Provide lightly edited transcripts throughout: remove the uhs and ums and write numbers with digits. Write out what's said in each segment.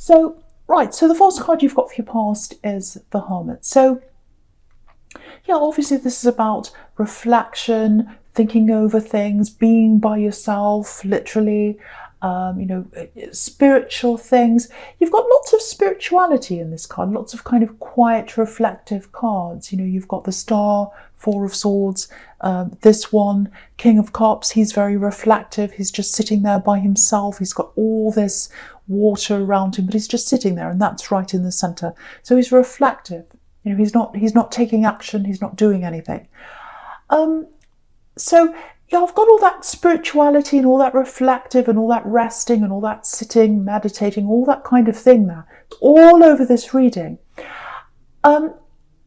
So, right, so the first card you've got for your past is the Hermit. So, yeah, obviously this is about reflection, thinking over things, being by yourself, literally, spiritual things. You've got lots of spirituality in this card, lots of kind of quiet, reflective cards. You've got the Star, Four of Swords, this one, King of Cups. He's very reflective. He's just sitting there by himself. He's got all this water around him, but he's just sitting there, and that's right in the center. So he's reflective. He's not taking action. He's not doing anything. So yeah, I've got all that spirituality and all that reflective and all that resting and all that sitting, meditating, all that kind of thing there. It's all over this reading. And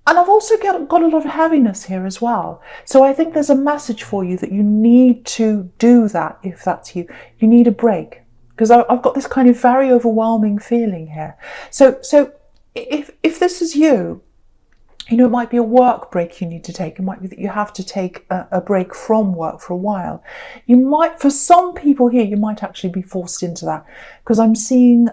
I've also got a lot of heaviness here as well. So I think there's a message for you that you need to do that if that's you. You need a break, because I've got this kind of very overwhelming feeling here. So if this is you, it might be a work break you need to take. It might be that you have to take a break from work for a while. You might, for some people here, you might actually be forced into that, because I'm seeing,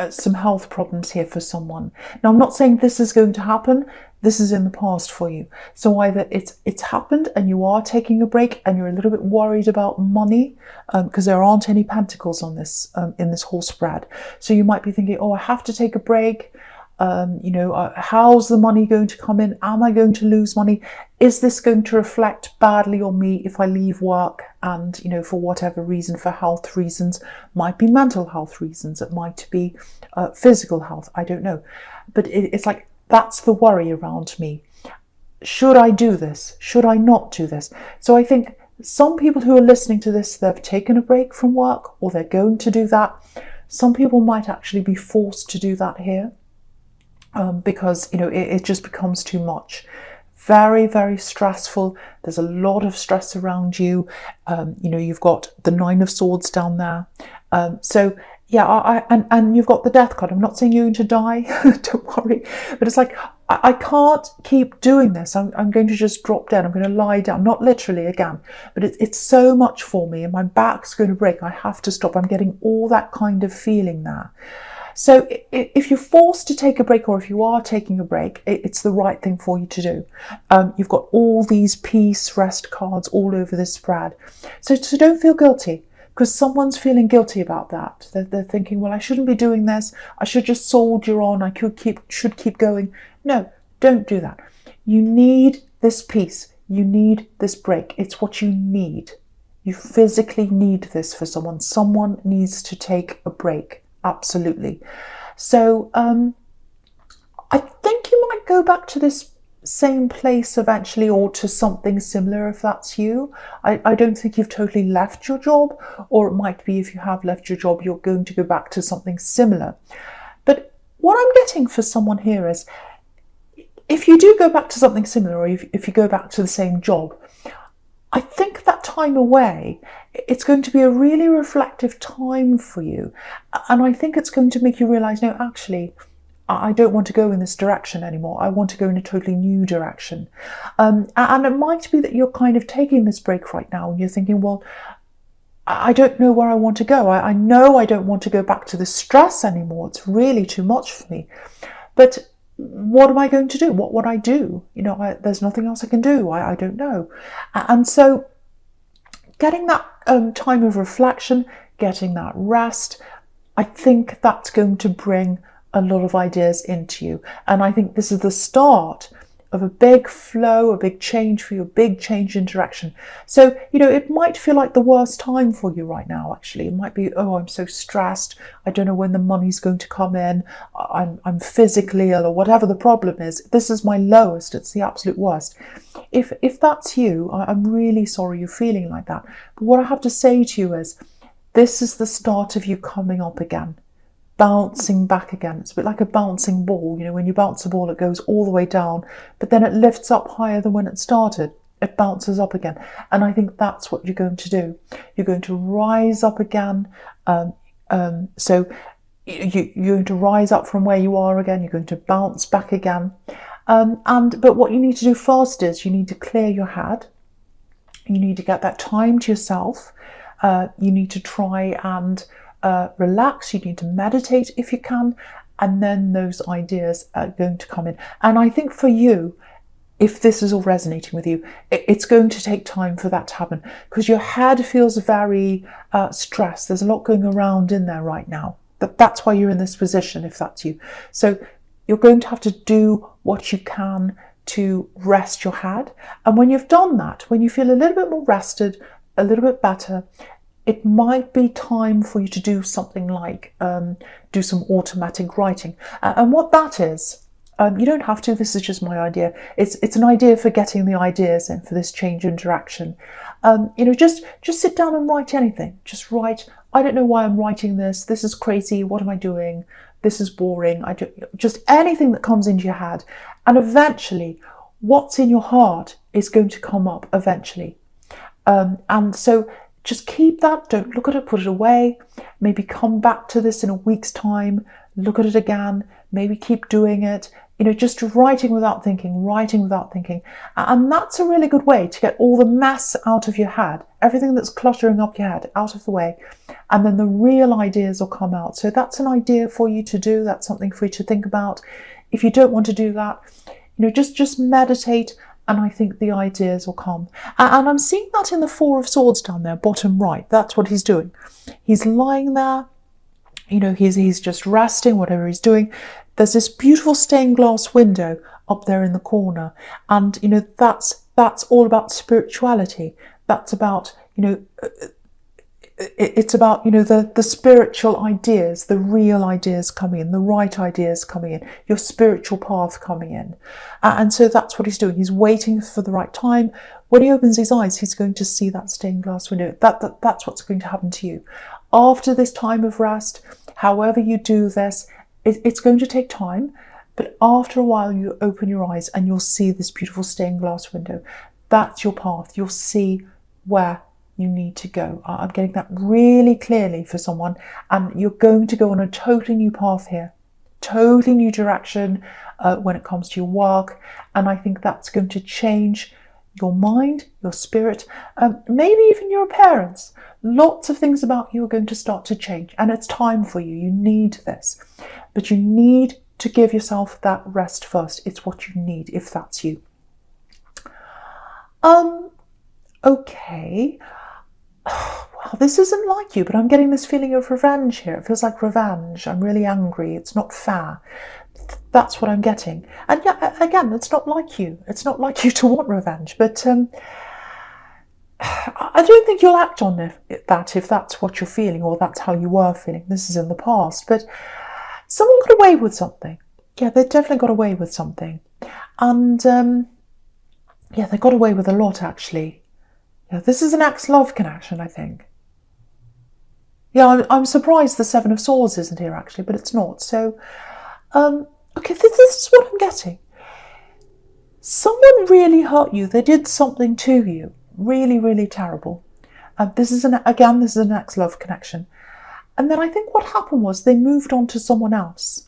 some health problems here for someone. Now, I'm not saying this is going to happen. This is in the past for you. So either it's happened and you are taking a break and you're a little bit worried about money, because there aren't any pentacles on this in this whole spread. So you might be thinking, oh, I have to take a break. How's the money going to come in? Am I going to lose money? Is this going to reflect badly on me if I leave work and, for whatever reason, for health reasons, might be mental health reasons, it might be physical health, I don't know. But it's like, that's the worry around me. Should I do this? Should I not do this? So I think some people who are listening to this, they've taken a break from work or they're going to do that. Some people might actually be forced to do that here. Because it just becomes too much. Very, very stressful. There's a lot of stress around you. You've got the Nine of Swords down there. So yeah, and you've got the Death card. I'm not saying you're going to die, don't worry. But it's like, I can't keep doing this. I'm going to just drop dead. I'm going to lie down. Not literally again, but it's so much for me and my back's going to break. I have to stop. I'm getting all that kind of feeling there. So if you're forced to take a break, or if you are taking a break, it's the right thing for you to do. You've got all these peace, rest cards all over this spread. So don't feel guilty, because someone's feeling guilty about that. They're thinking, well, I shouldn't be doing this. I should just soldier on. I should keep going. No, don't do that. You need this peace. You need this break. It's what you need. You physically need this for someone. Someone needs to take a break. Absolutely. So I think you might go back to this same place eventually, or to something similar if that's you. I don't think you've totally left your job, or it might be if you have left your job, you're going to go back to something similar. But what I'm getting for someone here is, if you do go back to something similar, or if you go back to the same job, I think that time away, it's going to be a really reflective time for you. And I think it's going to make you realise, no, actually, I don't want to go in this direction anymore. I want to go in a totally new direction. And it might be that you're kind of taking this break right now and you're thinking, well, I don't know where I want to go. I know I don't want to go back to the stress anymore. It's really too much for me. But what am I going to do? What would I do? There's nothing else I can do. I don't know. And so getting that time of reflection, getting that rest, I think that's going to bring a lot of ideas into you. And I think this is the start of a big flow, a big change for you, a big change in direction. So, it might feel like the worst time for you right now, actually. It might be, oh, I'm so stressed. I don't know when the money's going to come in. I'm physically ill, or whatever the problem is. This is my lowest. It's the absolute worst. If that's you, I'm really sorry you're feeling like that. But what I have to say to you is, this is the start of you coming up again. Bouncing back again. It's a bit like a bouncing ball. When you bounce a ball, it goes all the way down, but then it lifts up higher than when it started. It bounces up again. And I think that's what you're going to do. You're going to rise up again. So you're going to rise up from where you are again. You're going to bounce back again. But what you need to do first is you need to clear your head. You need to get that time to yourself. You need to try and relax, you need to meditate if you can, and then those ideas are going to come in. And I think for you, if this is all resonating with you, it's going to take time for that to happen, because your head feels very stressed. There's a lot going around in there right now. That's why you're in this position, if that's you. So you're going to have to do what you can to rest your head. And when you've done that, when you feel a little bit more rested, a little bit better, it might be time for you to do something like do some automatic writing. And what that is, you don't have to, this is just my idea. It's an idea for getting the ideas in for this change interaction. Just sit down and write anything. Just write, I don't know why I'm writing this. This is crazy. What am I doing? This is boring. Just anything that comes into your head. And eventually, what's in your heart is going to come up eventually. And so just keep that. Don't look at it, put it away. Maybe come back to this in a week's time. Look at it again. Maybe keep doing it. Just writing without thinking, writing without thinking. And that's a really good way to get all the mess out of your head, everything that's cluttering up your head out of the way. And then the real ideas will come out. So that's an idea for you to do. That's something for you to think about. If you don't want to do that, just meditate, and I think the ideas will come. And I'm seeing that in the Four of Swords down there, bottom right. That's what he's doing. He's lying there. He's just resting, whatever he's doing. There's this beautiful stained glass window up there in the corner. And, that's all about spirituality. That's about, it's about, the spiritual ideas, the real ideas coming in, the right ideas coming in, your spiritual path coming in. And so that's what he's doing. He's waiting for the right time. When he opens his eyes, he's going to see that stained glass window. That's what's going to happen to you. After this time of rest, however you do this, it's going to take time, but after a while you open your eyes and you'll see this beautiful stained glass window. That's your path. You'll see where you need to go. I'm getting that really clearly for someone, and you're going to go on a totally new path here, totally new direction when it comes to your work. And I think that's going to change your mind, your spirit, maybe even your appearance. Lots of things about you are going to start to change, and it's time for you. You need this, but you need to give yourself that rest first. It's what you need if that's you. Okay. Well, this isn't like you, but I'm getting this feeling of revenge here. It feels like revenge. I'm really angry. It's not fair. That's what I'm getting. And yeah, again, it's not like you. It's not like you to want revenge, but I don't think you'll act on that if that's what you're feeling, or that's how you were feeling. This is in the past, but someone got away with something. Yeah, they definitely got away with something. And yeah, they got away with a lot, actually. Yeah, this is an ex-love connection, I think. Yeah, I'm surprised the Seven of Swords isn't here, actually, but it's not. So, okay, this is what I'm getting. Someone really hurt you. They did something to you. Really, really terrible. This is an ex-love connection. And then I think what happened was they moved on to someone else,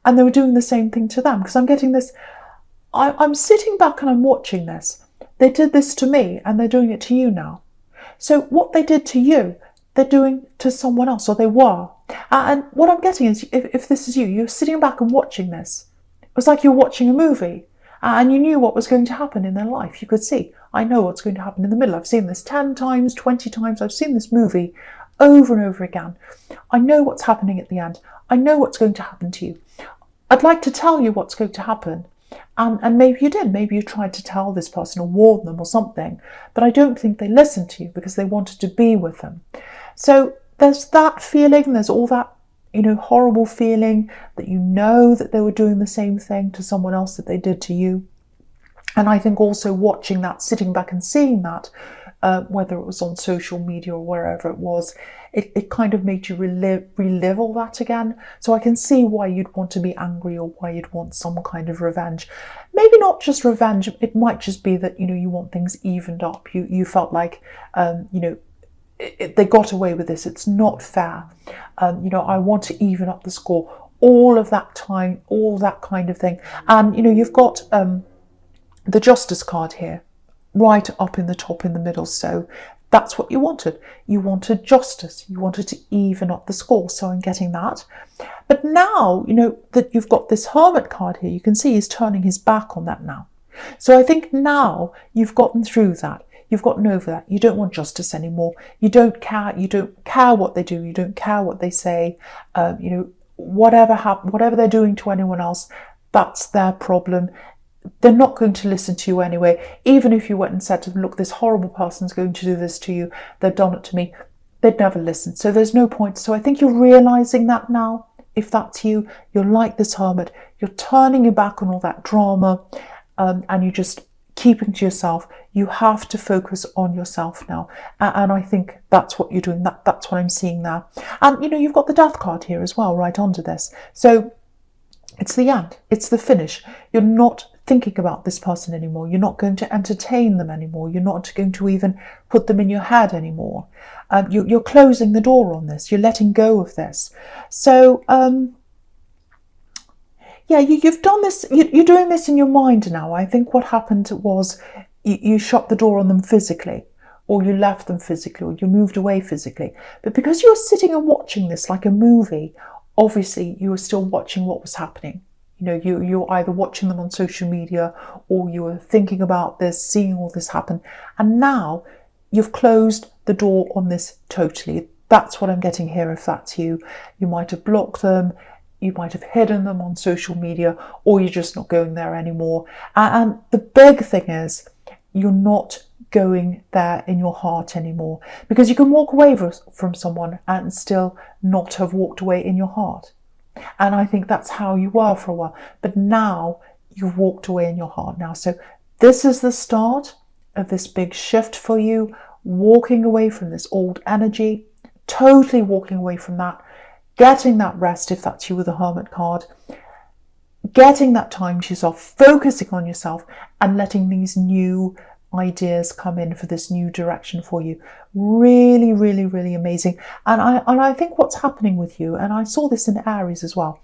and they were doing the same thing to them. Because I'm getting this, I'm sitting back and I'm watching this. They did this to me, and they're doing it to you now. So what they did to you, they're doing to someone else, or they were. And what I'm getting is, if this is you, you're sitting back and watching this. It was like you're watching a movie, and you knew what was going to happen in their life. You could see, I know what's going to happen in the middle. I've seen this 10 times, 20 times. I've seen this movie over and over again. I know what's happening at the end. I know what's going to happen to you. I'd like to tell you what's going to happen. And maybe you did. Maybe you tried to tell this person or warn them or something. But I don't think they listened to you because they wanted to be with them. So there's that feeling. There's all that, horrible feeling that you know that they were doing the same thing to someone else that they did to you. And I think also watching that, sitting back and seeing that, whether it was on social media or wherever it was, it kind of made you relive all that again. So I can see why you'd want to be angry, or why you'd want some kind of revenge. Maybe not just revenge. It might just be that, you want things evened up. You felt like, they got away with this. It's not fair. I want to even up the score. All of that time, all that kind of thing. And, you've got the Justice card here, right up in the top in the middle. So That's what you wanted. You wanted justice. You wanted to even up the score. So I'm getting that. But now, you know, that you've got this Hermit card here, you can see he's turning his back on that now. So I think now you've gotten through that. You've gotten over that. You don't want justice anymore. You don't care. You don't care what they do. You don't care what they say. You know, whatever they're doing to anyone else, that's their problem. They're not going to listen to you anyway. Even if you went and said to them, look, this horrible person's going to do this to you. They've done it to me. They'd never listen. So there's no point. So I think you're realizing that now. If that's you, you're like this Hermit. You're turning your back on all that drama, and you're just keeping to yourself. You have to focus on yourself now. And I think that's what you're doing. That's what I'm seeing there. And, you know, you've got the Death card here as well, right under this. So it's the end. It's the finish. You're not thinking about this person anymore. You're not going to entertain them anymore. You're not going to even put them in your head anymore. You're closing the door on this. You're letting go of this. So, yeah, you've done this. You're doing this in your mind now. I think what happened was you shut the door on them physically, or you left them physically, or you moved away physically. But because you're sitting and watching this like a movie, obviously you were still watching what was happening. You know, you're either watching them on social media, or you were thinking about this, seeing all this happen. And now you've closed the door on this totally. That's what I'm getting here. If that's you, you might have blocked them. You might have hidden them on social media, or you're just not going there anymore. And the big thing is you're not going there in your heart anymore, because you can walk away from someone and still not have walked away in your heart. And I think that's how you were for a while. But now you've walked away in your heart now. So this is the start of this big shift for you, walking away from this old energy, totally walking away from that. Getting that rest, if that's you with the Hermit card, getting that time to yourself, focusing on yourself, and letting these new ideas come in for this new direction for you. Really, really, really amazing. And I think what's happening with you, and I saw this in Aries as well,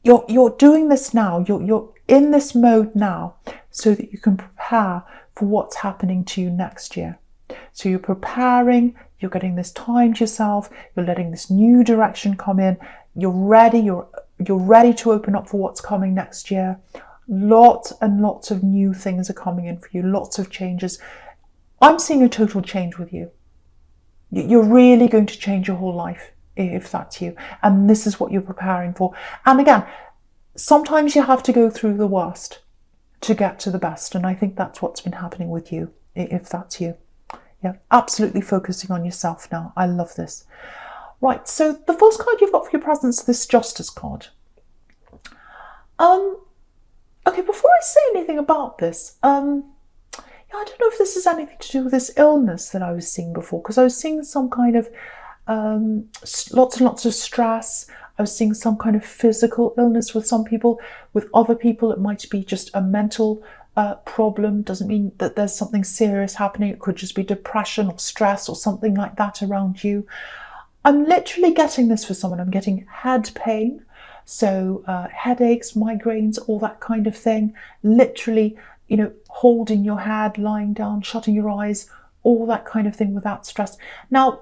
you're doing this now, you're in this mode now, so that you can prepare for what's happening to you next year. So you're preparing, you're getting this time to yourself, you're letting this new direction come in, you're ready to open up for what's coming next year. Lots and lots of new things are coming in for you, lots of changes. I'm seeing a total change with you. You're really going to change your whole life if that's you. And this is what you're preparing for. And again, sometimes you have to go through the worst to get to the best. And I think that's what's been happening with you, if that's you. Yeah, absolutely focusing on yourself now. I love this. Right, so the first card you've got for your presence, this Justice card. Okay, before I say anything about this, yeah, I don't know if this has anything to do with this illness that I was seeing before, because I was seeing some kind of lots and lots of stress. I was seeing some kind of physical illness with some people. With other people, it might be just a mental problem. Doesn't mean that there's something serious happening. It could just be depression or stress or something like that around you. I'm literally getting this for someone. I'm getting head pain. So headaches, migraines, all that kind of thing. Literally, you know, holding your head, lying down, shutting your eyes, all that kind of thing without stress. Now,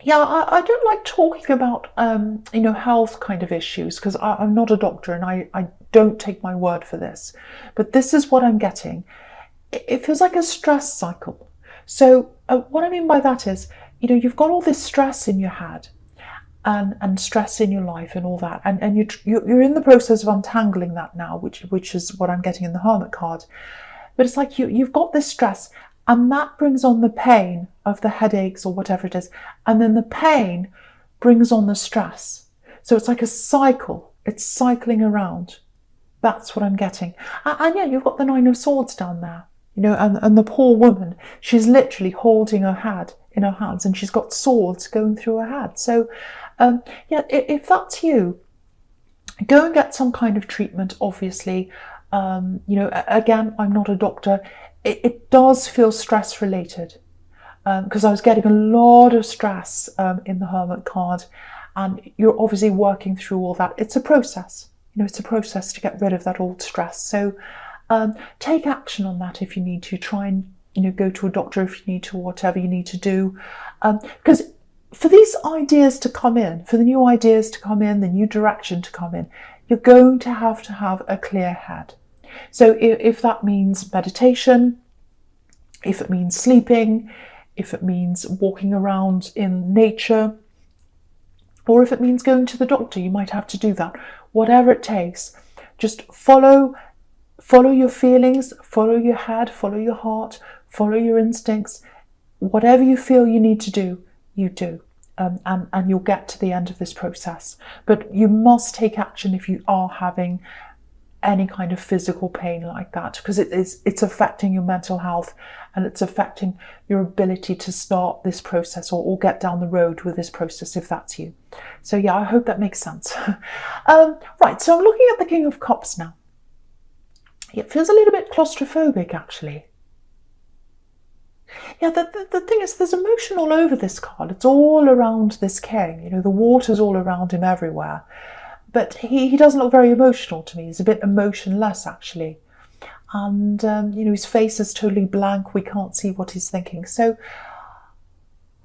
yeah, I don't like talking about, you know, health kind of issues, because I'm not a doctor and I don't take my word for this. But this is what I'm getting. It feels like a stress cycle. So what I mean by that is, you know, you've got all this stress in your head and stress in your life and all that. And you're in the process of untangling that now, which is what I'm getting in the Hermit card. But it's like you've got this stress, and that brings on the pain of the headaches or whatever it is. And then the pain brings on the stress. So it's like a cycle. It's cycling around. That's what I'm getting. And yeah, you've got the Nine of Swords down there. You know, and the poor woman, she's literally holding her head in her hands, and she's got swords going through her head. So yeah, if that's you, go and get some kind of treatment, obviously. You know, again, I'm not a doctor. It does feel stress related, because I was getting a lot of stress in the Hermit card, and you're obviously working through all that. It's a process, you know, it's a process to get rid of that old stress. So take action on that if you need to. Try and go to a doctor if you need to, whatever you need to do. Because for these ideas to come in, for the new ideas to come in, the new direction to come in, you're going to have a clear head. So if that means meditation, if it means sleeping, if it means walking around in nature, or if it means going to the doctor, you might have to do that. Whatever it takes, just follow your feelings, follow your head, follow your heart, follow your instincts. Whatever you feel you need to do, you do. And you'll get to the end of this process. But you must take action if you are having any kind of physical pain like that, because it's affecting your mental health, and it's affecting your ability to start this process or get down the road with this process if that's you. So yeah, I hope that makes sense. Right, so I'm looking at the King of Cups now. It feels a little bit claustrophobic, actually. Yeah, the thing is, there's emotion all over this card. It's all around this king. The water's all around him everywhere. But he doesn't look very emotional to me. He's a bit emotionless, actually. And, his face is totally blank. We can't see what he's thinking. So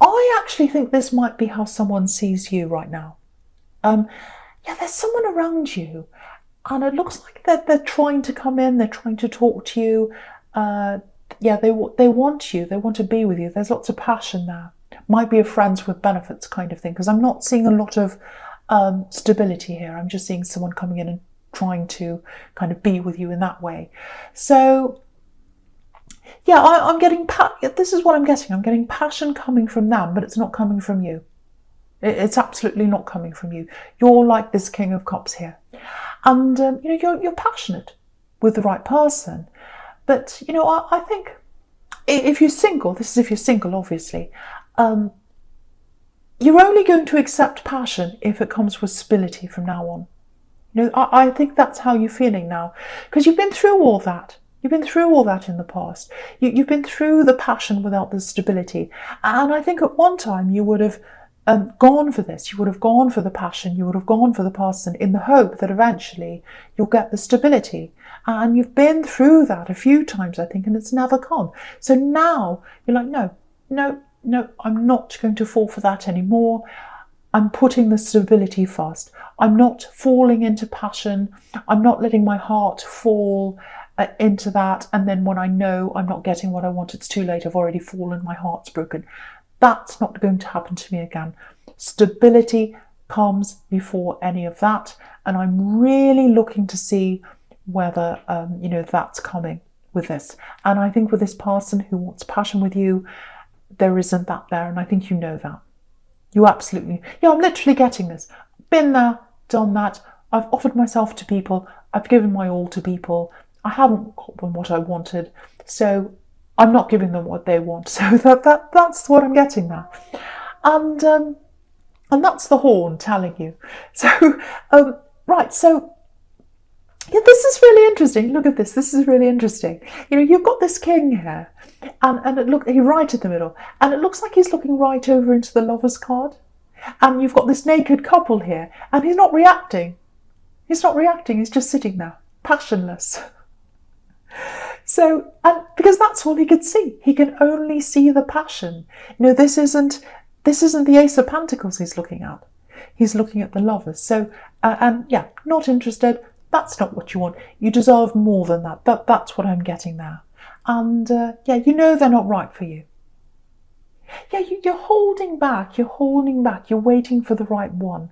I actually think this might be how someone sees you right now. Yeah, there's someone around you. And it looks like they're trying to come in. They're trying to talk to you. Yeah, they want you. They want to be with you. There's lots of passion there. Might be a friends with benefits kind of thing, because I'm not seeing a lot of stability here. I'm just seeing someone coming in and trying to kind of be with you in that way. So yeah, I'm getting this is what I'm getting. I'm getting passion coming from them, but it's not coming from you. It's absolutely not coming from you. You're like this King of Cups here, and you're passionate with the right person. But I think if you're single, this is if you're single, obviously. You're only going to accept passion if it comes with stability from now on. I think that's how you're feeling now, because you've been through all that. You've been through all that in the past. You've been through the passion without the stability. And I think at one time you would have gone for this. You would have gone for the passion. You would have gone for the person in the hope that eventually you'll get the stability. And you've been through that a few times, I think, and it's never come. So now you're like, no, I'm not going to fall for that anymore. I'm putting the stability first. I'm not falling into passion. I'm not letting my heart fall into that. And then when I know I'm not getting what I want, it's too late. I've already fallen. My heart's broken. That's not going to happen to me again. Stability comes before any of that. And I'm really looking to see whether, that's coming with this. And I think with this person who wants passion with you, there isn't that there, and I think you know that. You absolutely... Yeah, I'm literally getting this. Been there, done that. I've offered myself to people. I've given my all to people. I haven't got them what I wanted, so I'm not giving them what they want. So that's what I'm getting now. And that's the horn telling you. So, right, so... Yeah, this is really interesting. Look at this. This is really interesting. You've got this king here, and he's right in the middle, and it looks like he's looking right over into the Lovers card. And you've got this naked couple here, and he's not reacting. He's not reacting. He's just sitting there, passionless. So, and because that's all he could see. He can only see the passion. This isn't the Ace of Pentacles he's looking at. He's looking at the Lovers. So, and yeah, not interested. That's not what you want. You deserve more than that. That's what I'm getting there. And yeah, they're not right for you. Yeah, you're holding back. You're holding back. You're waiting for the right one.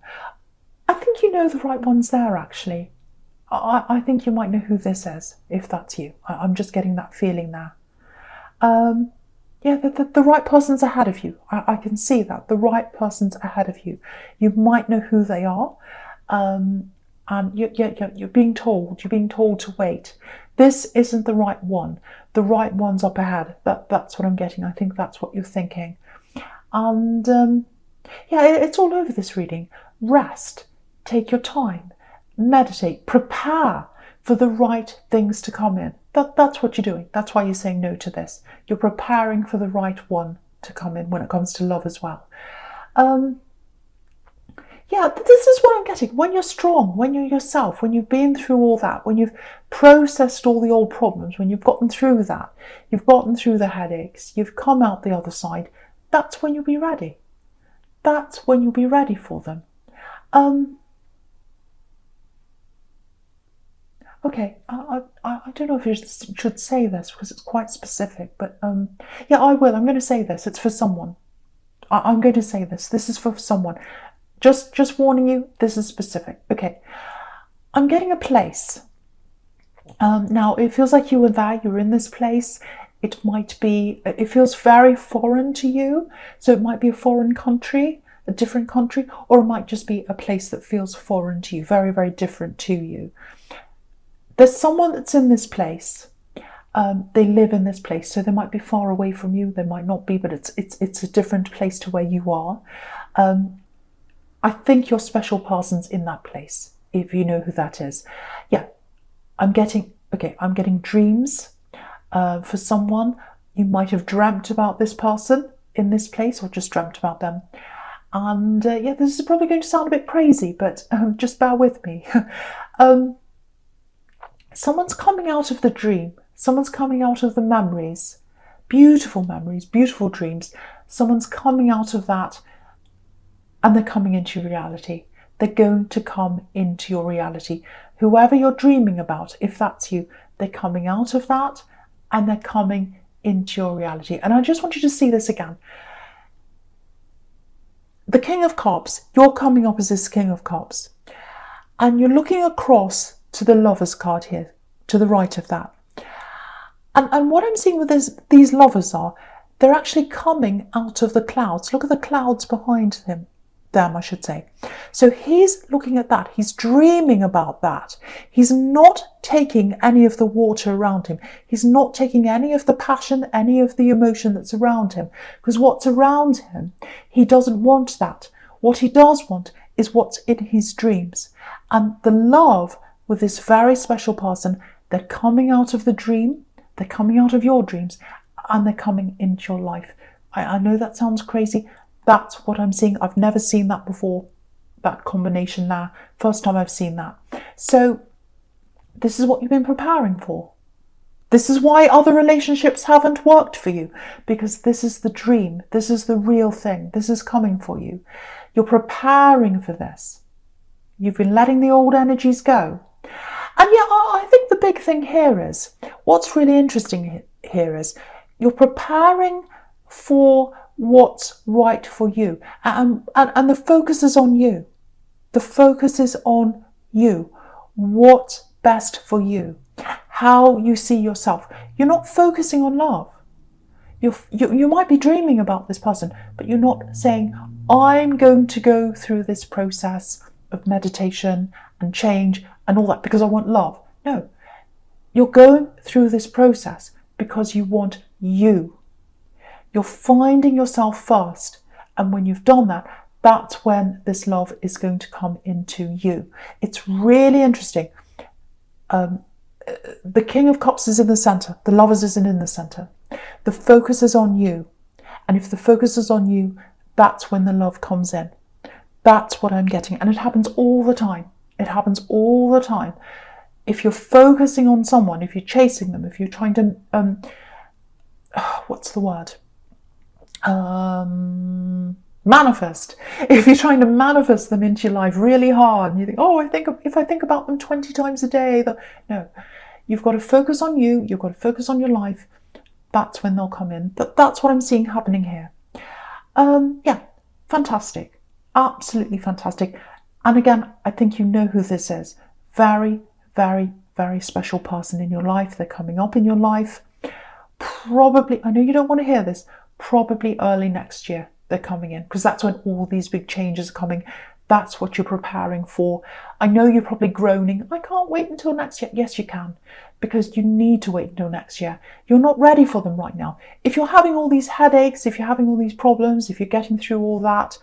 I think the right one's there, actually. I think you might know who this is, if that's you. I'm just getting that feeling there. Yeah, the right person's ahead of you. I can see that. The right person's ahead of you. You might know who they are. And you're being told to wait. This isn't the right one. The right one's up ahead. That's what I'm getting. I think that's what you're thinking. And yeah, it's all over this reading. Rest. Take your time. Meditate. Prepare for the right things to come in. That's what you're doing. That's why you're saying no to this. You're preparing for the right one to come in when it comes to love as well. yeah, this is what I'm getting. When you're strong, when you're yourself, when you've been through all that, when you've processed all the old problems, when you've gotten through that, you've gotten through the headaches, you've come out the other side, that's when you'll be ready. That's when you'll be ready for them. Okay, I don't know if you should say this because it's quite specific, but yeah, I will. I'm going to say this. It's for someone. I'm going to say this. This is for someone. Just warning you, this is specific. Okay, I'm getting a place. Now, it feels like you were there, you're in this place. It feels very foreign to you. So it might be a foreign country, a different country, or it might just be a place that feels foreign to you, very, very different to you. There's someone that's in this place. They live in this place, so they might be far away from you. They might not be, but it's a different place to where you are. I think your special person's in that place, if you know who that is. Yeah, I'm getting dreams for someone. You might have dreamt about this person in this place or just dreamt about them. And yeah, this is probably going to sound a bit crazy, but just bear with me. Someone's coming out of the dream. Someone's coming out of the memories, beautiful dreams. Someone's coming out of that and they're coming into reality. They're going to come into your reality. Whoever you're dreaming about, if that's you, they're coming out of that and they're coming into your reality. And I just want you to see this again. The King of Cups, you're coming up as this King of Cups. And you're looking across to the Lovers card here, to the right of that. And what I'm seeing with these lovers they're actually coming out of the clouds. Look at the clouds behind them, I should say. So he's looking at that. He's dreaming about that. He's not taking any of the water around him. He's not taking any of the passion, any of the emotion that's around him. Because what's around him, he doesn't want that. What he does want is what's in his dreams. And the love with this very special person, they're coming out of the dream. They're coming out of your dreams and they're coming into your life. I know that sounds crazy. That's what I'm seeing. I've never seen that before, that combination there. First time I've seen that. So this is what you've been preparing for. This is why other relationships haven't worked for you, because this is the dream. This is the real thing. This is coming for you. You're preparing for this. You've been letting the old energies go. And yeah, I think the big thing here is, what's really interesting here is, you're preparing for what's right for you. And the focus is on you. The focus is on you. What's best for you. How you see yourself. You're not focusing on love. You might be dreaming about this person, but you're not saying, I'm going to go through this process of meditation and change and all that because I want love. No, you're going through this process because you want you. You're finding yourself first. And when you've done that, that's when this love is going to come into you. It's really interesting. The King of Cups is in the center. The Lovers isn't in the center. The focus is on you. And if the focus is on you, that's when the love comes in. That's what I'm getting. And it happens all the time. It happens all the time. If you're focusing on someone, if you're chasing them, if you're trying to, what's the word? Manifest. If you're trying to manifest them into your life really hard and you think, oh, if I think about them 20 times a day, no, you've got to focus on you. You've got to focus on your life. That's when they'll come in. That's what I'm seeing happening here. Yeah, fantastic. Absolutely fantastic. And again, I think you know who this is. Very, very, very special person in your life. They're coming up in your life. Probably, I know you don't want to hear this, probably early next year they're coming in, because that's when all these big changes are coming. That's what you're preparing for. I know you're probably groaning, I can't wait until next year. Yes, you can, because you need to wait until next year. You're not ready for them right now. If you're having all these headaches, if you're having all these problems, if you're getting through all that,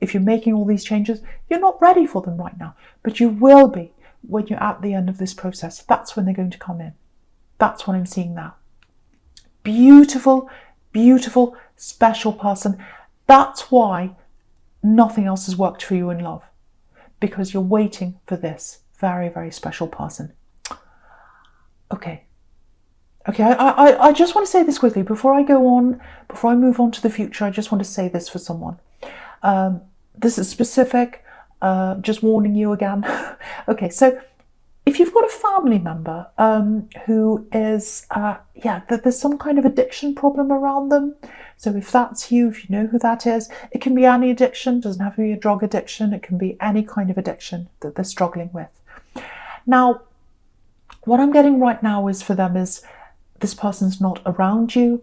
if you're making all these changes, you're not ready for them right now. But you will be when you're at the end of this process. That's when they're going to come in. That's what I'm seeing now. Beautiful, beautiful, special person. That's why nothing else has worked for you in love. because you're waiting for this very, very special person. Okay. I just want to say this quickly before I go on, before I move on to the future. I just want to say this for someone. This is specific, just warning you again. Okay, so if you've got a family member who is, there's some kind of addiction problem around them. So if that's you, if you know who that is, it can be any addiction, doesn't have to be a drug addiction, it can be any kind of addiction that they're struggling with. Now, what I'm getting right now is for them is this person's not around you,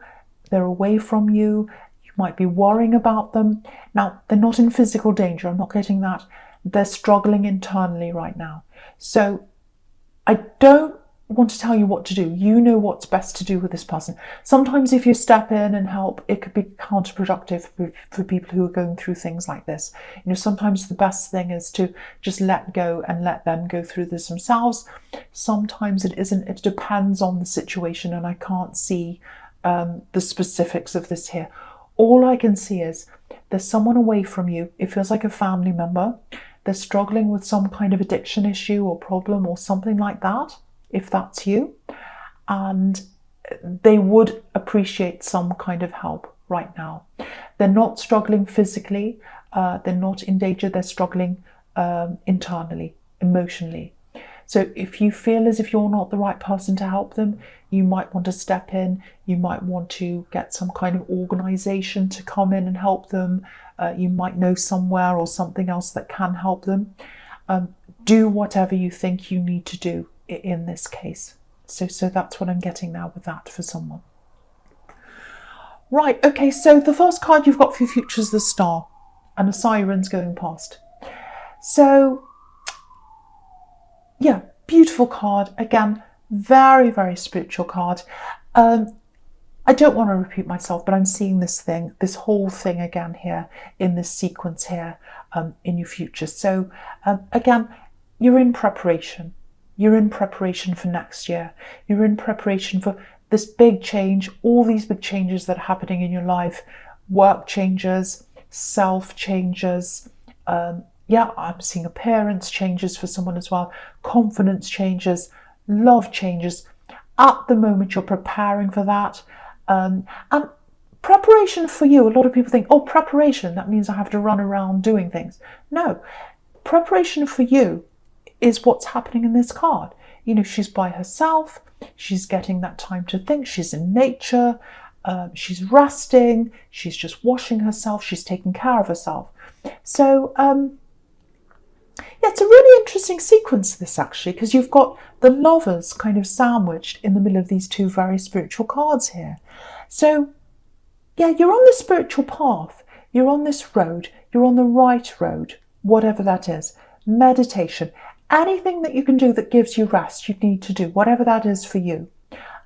they're away from you, you might be worrying about them. Now, they're not in physical danger, I'm not getting that. They're struggling internally right now. So I don't want to tell you what to do. You know what's best to do with this person. Sometimes if you step in and help, it could be counterproductive for people who are going through things like this. You know, sometimes the best thing is to just let go and let them go through this themselves. Sometimes it isn't. It depends on the situation, and I can't see the specifics of this here. All I can see is there's someone away from you. It feels like a family member. They're struggling with some kind of addiction issue or problem or something like that, if that's you, and they would appreciate some kind of help right now. They're not struggling physically, they're not in danger, they're struggling internally, emotionally. So if you feel as if you're not the right person to help them, you might want to step in, you might want to get some kind of organisation to come in and help them. You might know somewhere or something else that can help them. Do whatever you think you need to do in this case. So that's what I'm getting now with that for someone. Right, okay, so the first card you've got for your future is the Star, and a siren's going past. So, yeah, beautiful card. Again, very, very spiritual card. I don't want to repeat myself, but I'm seeing this whole thing again here in this sequence here in your future. So again, you're in preparation. You're in preparation for next year. You're in preparation for this big change, all these big changes that are happening in your life, work changes, self changes. I'm seeing appearance changes for someone as well, confidence changes, love changes. At the moment, you're preparing for that. And preparation for you, a lot of people think, oh, preparation, that means I have to run around doing things. No, preparation for you is what's happening in this card. You know, she's by herself, she's getting that time to think, she's in nature, she's resting, she's just washing herself, she's taking care of herself. So, it's a really interesting sequence, this actually, because you've got the Lovers kind of sandwiched in the middle of these two very spiritual cards here. So, yeah, you're on the spiritual path, you're on this road, you're on the right road, whatever that is. Meditation, anything that you can do that gives you rest, you need to do, whatever that is for you.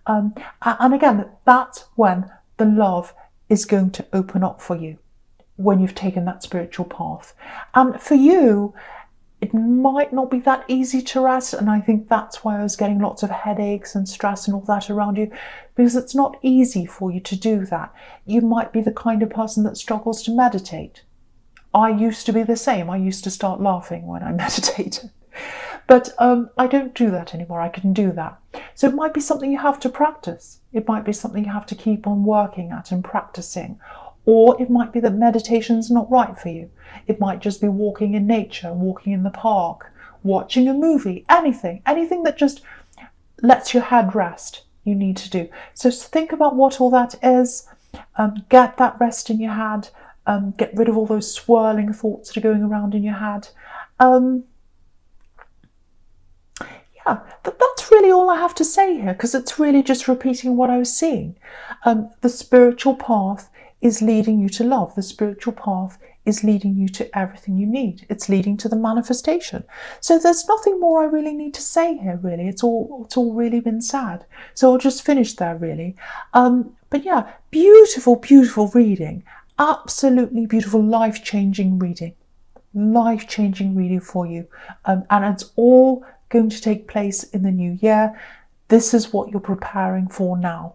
And again, that's when the love is going to open up for you, when you've taken that spiritual path. And for you, it might not be that easy to rest, and I think that's why I was getting lots of headaches and stress and all that around you, because it's not easy for you to do that. You might be the kind of person that struggles to meditate. I used to be the same. I used to start laughing when I meditated. But I don't do that anymore. I can do that. So it might be something you have to practice. It might be something you have to keep on working at and practicing. Or it might be that meditation's not right for you. It might just be walking in nature, walking in the park, watching a movie, anything that just lets your head rest, you need to do. So think about what all that is, get that rest in your head, get rid of all those swirling thoughts that are going around in your head. That's really all I have to say here, because it's really just repeating what I was seeing. The spiritual path is leading you to love. The spiritual path is leading you to everything you need. It's leading to the manifestation. So there's nothing more I really need to say here, really. It's all really been said. So I'll just finish there, really. But yeah, beautiful, beautiful reading. Absolutely beautiful, life-changing reading. Life-changing reading for you. And it's all going to take place in the new year. This is what you're preparing for now.